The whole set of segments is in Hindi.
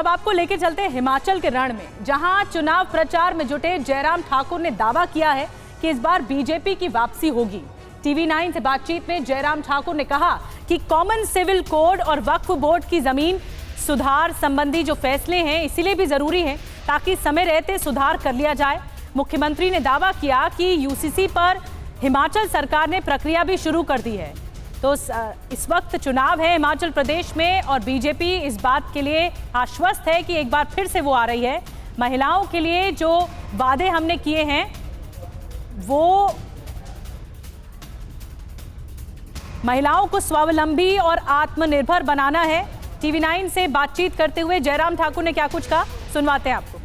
अब आपको लेके चलते हैं हिमाचल के रण में, जहां चुनाव प्रचार में जुटे जयराम ठाकुर ने दावा किया है कि इस बार बीजेपी की वापसी होगी। टीवी 9 से बातचीत में जयराम ठाकुर ने कहा कि कॉमन सिविल कोड और वक्फ बोर्ड की जमीन सुधार संबंधी जो फैसले हैं इसीलिए भी जरूरी है ताकि समय रहते सुधार कर लिया जाए। मुख्यमंत्री ने दावा किया कि यूसीसी पर हिमाचल सरकार ने प्रक्रिया भी शुरू कर दी है। तो इस वक्त चुनाव है हिमाचल प्रदेश में और बीजेपी इस बात के लिए आश्वस्त है कि एक बार फिर से वो आ रही है। महिलाओं के लिए जो वादे हमने किए हैं वो महिलाओं को स्वावलंबी और आत्मनिर्भर बनाना है। टीवी 9 से बातचीत करते हुए जयराम ठाकुर ने क्या कुछ कहा, सुनवाते हैं आपको।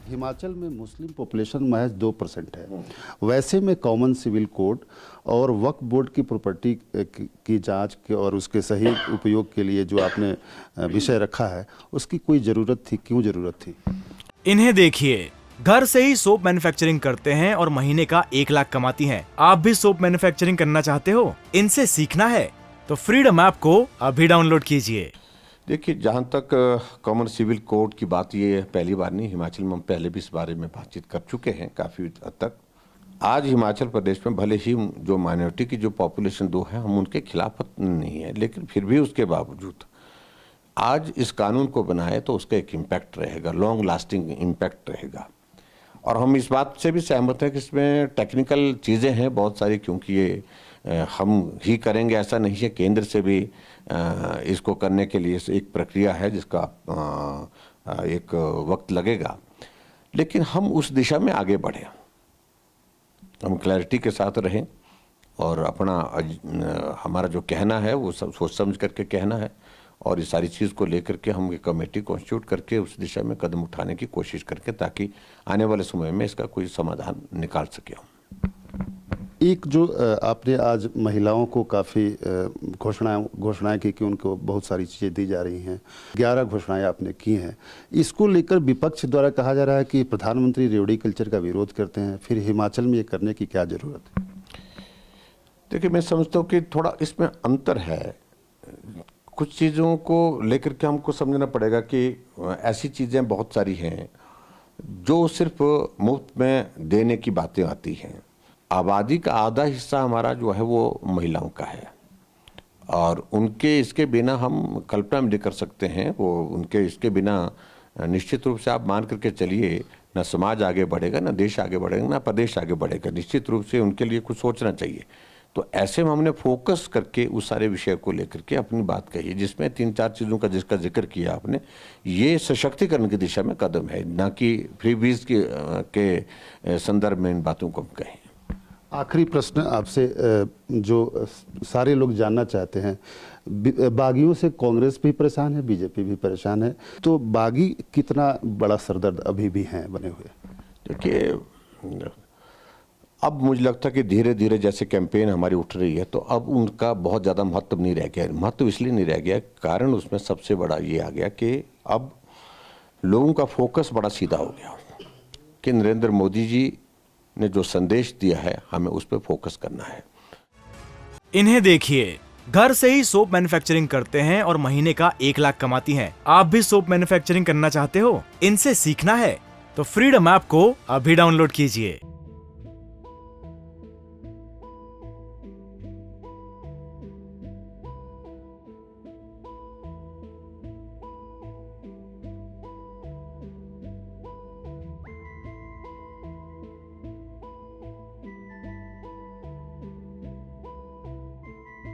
हिमाचल में मुस्लिम पॉपुलेशन महज 2% है। वैसे में कॉमन सिविल कोड और वक्फ बोर्ड की प्रॉपर्टी की जांच के और उसके सही उपयोग के लिए जो आपने विषय रखा है उसकी कोई ज़रूरत थी? क्यों ज़रूरत थी? इन्हें देखिए, घर से ही सोप मैन्युफैक्चरिंग करते हैं और महीने का 1 लाख कमाती हैं। आप भी सोप मैन्युफैक्चरिंग करना चाहते हो? इनसे सीखना है तो फ्रीडम ऐप को अभी डाउनलोड कीजिए। देखिए, जहाँ तक कॉमन सिविल कोड की बात, ये पहली बार नहीं, हिमाचल में हम पहले भी इस बारे में बातचीत कर चुके हैं काफ़ी हद तक। आज हिमाचल प्रदेश में भले ही जो माइनॉरिटी की जो पॉपुलेशन 2 है, हम उनके खिलाफ नहीं है, लेकिन फिर भी उसके बावजूद आज इस कानून को बनाए तो उसका एक इम्पैक्ट रहेगा, लॉन्ग लास्टिंग इम्पैक्ट रहेगा। और हम इस बात से भी सहमत हैं कि इसमें टेक्निकल चीज़ें हैं बहुत सारी, क्योंकि ये हम ही करेंगे ऐसा नहीं है, केंद्र से भी इसको करने के लिए एक प्रक्रिया है जिसका एक वक्त लगेगा, लेकिन हम उस दिशा में आगे बढ़ें, हम क्लैरिटी के साथ रहें और अपना हमारा जो कहना है वो सब सोच समझ करके कहना है और इस सारी चीज़ को लेकर के हम एक कमेटी कॉन्स्टिट्यूट करके उस दिशा में कदम उठाने की कोशिश करके ताकि आने वाले समय में इसका कोई समाधान निकाल सके। एक जो आपने आज महिलाओं को काफ़ी घोषणाएं की कि उनको बहुत सारी चीज़ें दी जा रही हैं, 11 घोषणाएं आपने की हैं। इसको लेकर विपक्ष द्वारा कहा जा रहा है कि प्रधानमंत्री रेवड़ी कल्चर का विरोध करते हैं, फिर हिमाचल में ये करने की क्या ज़रूरत है? देखिए, मैं समझता हूँ कि थोड़ा इसमें अंतर है। कुछ चीज़ों को लेकर के हमको समझना पड़ेगा कि ऐसी चीज़ें बहुत सारी हैं जो सिर्फ मुफ्त में देने की बातें आती हैं। आबादी का आधा हिस्सा हमारा जो है वो महिलाओं का है और उनके इसके बिना हम कल्पना भी नहीं कर सकते हैं। वो उनके इसके बिना निश्चित रूप से आप मान करके चलिए, ना समाज आगे बढ़ेगा, ना देश आगे बढ़ेगा, ना प्रदेश आगे बढ़ेगा। निश्चित रूप से उनके लिए कुछ सोचना चाहिए। तो ऐसे में हमने फोकस करके उस सारे विषय को लेकर के अपनी बात कही, जिसमें 3-4 चीज़ों का जिसका जिक्र किया आपने। ये सशक्तिकरण की दिशा में कदम है, ना कि फ्रीबीज के संदर्भ में इन बातों को हम कहें। आखिरी प्रश्न आपसे जो सारे लोग जानना चाहते हैं, बागियों से कांग्रेस भी परेशान है, बीजेपी भी परेशान है, तो बागी कितना बड़ा सरदर्द अभी भी हैं बने हुए? देखिए, अब मुझे लगता है कि धीरे धीरे जैसे कैंपेन हमारी उठ रही है तो अब उनका बहुत ज़्यादा महत्व नहीं रह गया। महत्व इसलिए नहीं रह गया, कारण उसमें सबसे बड़ा ये आ गया कि अब लोगों का फोकस बड़ा सीधा हो गया कि नरेंद्र मोदी जी ने जो संदेश दिया है हमें उस पर फोकस करना है। इन्हें देखिए, घर से ही सोप मैन्युफैक्चरिंग करते हैं और महीने का 1 लाख कमाती हैं। आप भी सोप मैन्युफैक्चरिंग करना चाहते हो? इनसे सीखना है तो फ्रीडम ऐप को अभी डाउनलोड कीजिए।